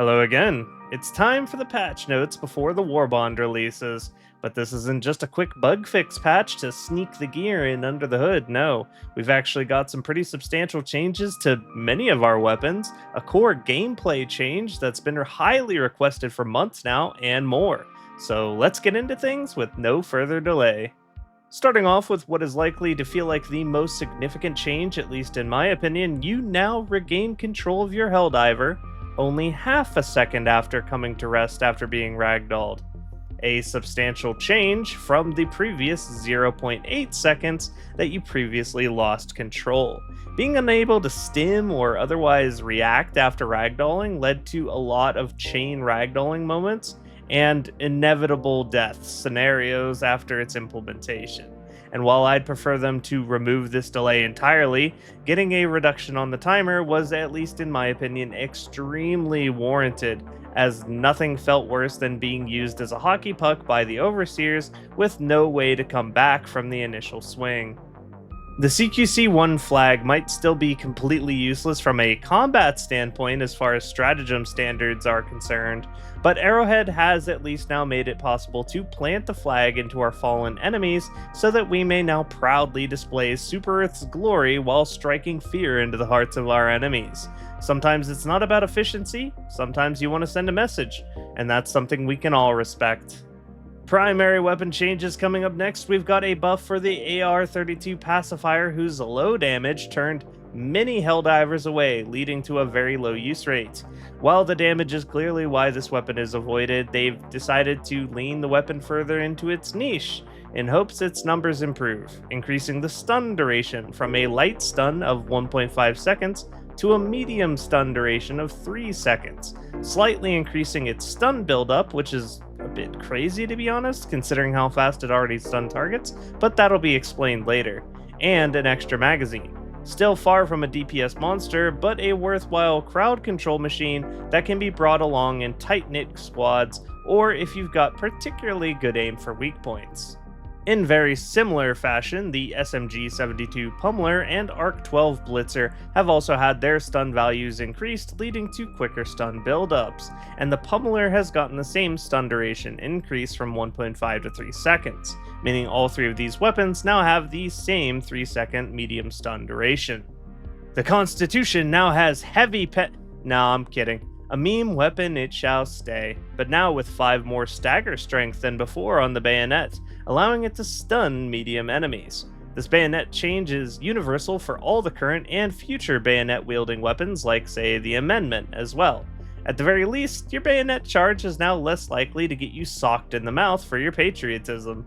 Hello again. It's time for the patch notes before the Warbond releases. But this isn't just a quick bug fix patch to sneak the gear in under the hood. No, we've actually got some pretty substantial changes to many of our weapons, a core gameplay change that's been highly requested for months now, and more. So let's get into things with no further delay. Starting off with what is likely to feel like the most significant change, at least in my opinion, you now regain control of your Helldiver only half a second after coming to rest after being ragdolled. A substantial change from the previous 0.8 seconds that you previously lost control. Being unable to stim or otherwise react after ragdolling led to a lot of chain ragdolling moments and inevitable death scenarios after its implementation. And while I'd prefer them to remove this delay entirely, getting a reduction on the timer was, at least in my opinion, extremely warranted, as nothing felt worse than being used as a hockey puck by the overseers with no way to come back from the initial swing. The CQC-1 flag might still be completely useless from a combat standpoint as far as stratagem standards are concerned, but Arrowhead has at least now made it possible to plant the flag into our fallen enemies so that we may now proudly display Super Earth's glory while striking fear into the hearts of our enemies. Sometimes it's not about efficiency, sometimes you want to send a message, and that's something we can all respect. Primary weapon changes coming up next. We've got a buff for the AR-32 pacifier, whose low damage turned many Helldivers away, leading to a very low use rate. While the damage is clearly why this weapon is avoided, they've decided to lean the weapon further into its niche, in hopes its numbers improve, increasing the stun duration from a light stun of 1.5 seconds to a medium stun duration of 3 seconds, slightly increasing its stun buildup, which is a bit crazy to be honest, considering how fast it already stunned targets, but that'll be explained later, and an extra magazine. Still far from a DPS monster, but a worthwhile crowd control machine that can be brought along in tight-knit squads, or if you've got particularly good aim for weak points. In very similar fashion, the SMG-72 Pummeler and ARC-12 Blitzer have also had their stun values increased, leading to quicker stun buildups, and the Pummeler has gotten the same stun duration increase from 1.5 to 3 seconds, meaning all three of these weapons now have the same 3-second medium stun duration. The Constitution now has heavy Nah, I'm kidding. A meme weapon it shall stay, but now with 5 more stagger strength than before on the bayonet, allowing it to stun medium enemies. This bayonet change is universal for all the current and future bayonet-wielding weapons like, say, the Amendment as well. At the very least, your bayonet charge is now less likely to get you socked in the mouth for your patriotism.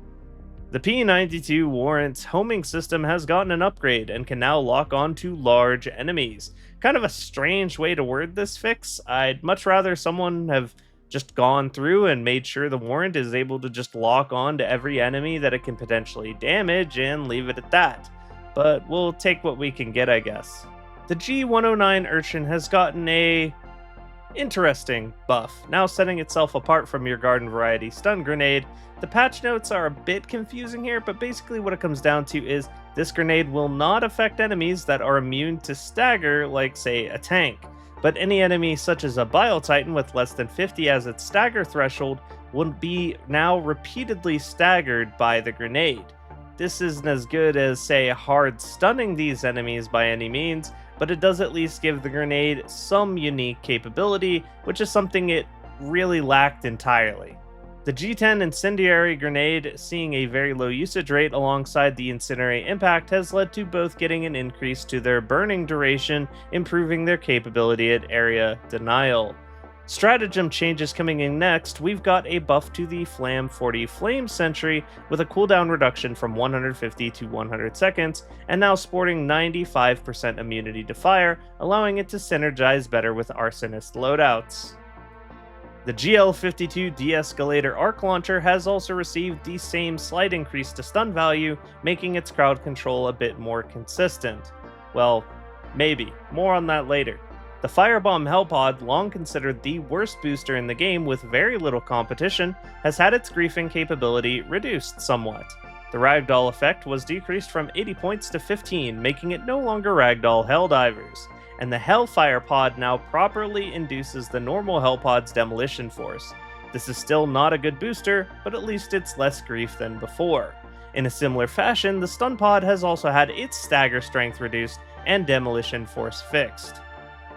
The P92 Warrant's homing system has gotten an upgrade and can now lock on to large enemies. Kind of a strange way to word this fix. I'd much rather someone have just gone through and made sure the Warrant is able to just lock on to every enemy that it can potentially damage and leave it at that. But we'll take what we can get, I guess. The G109 Urchin has gotten a interesting buff, now setting itself apart from your garden variety stun grenade. The patch notes are a bit confusing here, but basically what it comes down to is this grenade will not affect enemies that are immune to stagger, like say a tank, but any enemy such as a Bile Titan with less than 50 as its stagger threshold will be now repeatedly staggered by the grenade. This isn't as good as, say, hard stunning these enemies by any means, but it does at least give the grenade some unique capability, which is something it really lacked entirely. The G10 Incendiary Grenade, seeing a very low usage rate alongside the Incendiary Impact, has led to both getting an increase to their burning duration, improving their capability at area denial. Stratagem changes coming in next. We've got a buff to the Flam 40 Flame Sentry with a cooldown reduction from 150 to 100 seconds, and now sporting 95% immunity to fire, allowing it to synergize better with Arsonist loadouts. The GL52 De-Escalator Arc Launcher has also received the same slight increase to stun value, making its crowd control a bit more consistent. Well, maybe. More on that later. The Firebomb Hellpod, long considered the worst booster in the game with very little competition, has had its griefing capability reduced somewhat. The Ragdoll effect was decreased from 80 points to 15, making it no longer Ragdoll Helldivers. and the Hellfire pod now properly induces the normal Hell pod's demolition force. This is still not a good booster, but at least it's less grief than before. In a similar fashion, the stun pod has also had its stagger strength reduced and demolition force fixed.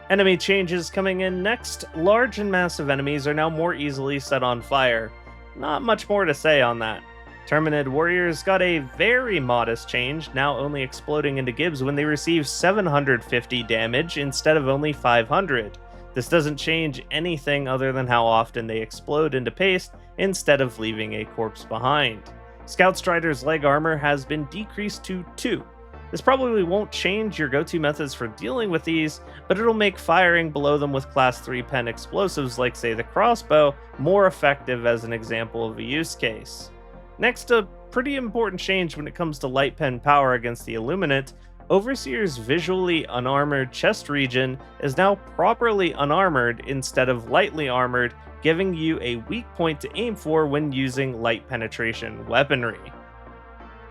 Enemy changes coming in next. Large and massive enemies are now more easily set on fire. Not much more to say on that. Terminid warriors got a very modest change, now only exploding into gibs when they receive 750 damage instead of only 500. This doesn't change anything other than how often they explode into paste instead of leaving a corpse behind. Scout Strider's leg armor has been decreased to 2. This probably won't change your go-to methods for dealing with these, but it'll make firing below them with class 3 pen explosives like say the crossbow more effective as an example of a use case. Next, a pretty important change when it comes to light pen power against the Illuminate. Overseer's visually unarmored chest region is now properly unarmored instead of lightly armored, giving you a weak point to aim for when using light penetration weaponry.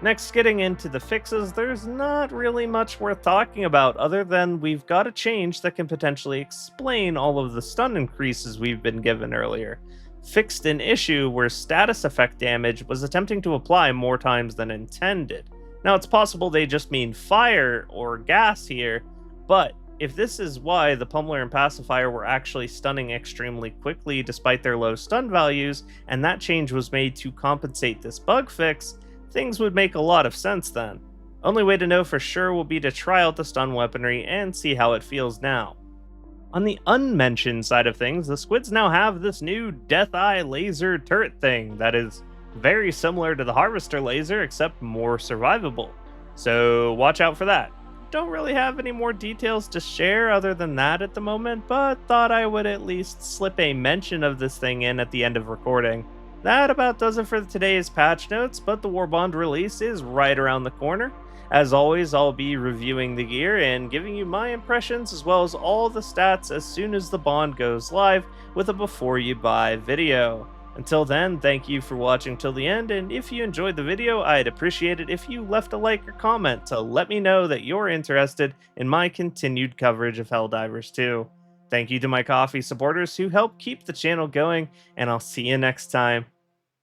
Next, getting into the fixes, there's not really much worth talking about other than we've got a change that can potentially explain all of the stun increases we've been given earlier. Fixed an issue where status effect damage was attempting to apply more times than intended. Now, it's possible they just mean fire or gas here, but if this is why the Pummeler and Pacifier were actually stunning extremely quickly despite their low stun values, and that change was made to compensate this bug fix, things would make a lot of sense then. Only way to know for sure will be to try out the stun weaponry and see how it feels now. On the unmentioned side of things, the squids now have this new Death Eye laser turret thing that is very similar to the Harvester laser except more survivable. So watch out for that. Don't really have any more details to share other than that at the moment, but thought I would at least slip a mention of this thing in at the end of recording. That about does it for today's patch notes, but the Warbond release is right around the corner. As always, I'll be reviewing the gear and giving you my impressions as well as all the stats as soon as the bond goes live with a before you buy video. Until then, thank you for watching till the end, and if you enjoyed the video, I'd appreciate it if you left a like or comment to let me know that you're interested in my continued coverage of Helldivers 2. Thank you to my coffee supporters who help keep the channel going, and I'll see you next time.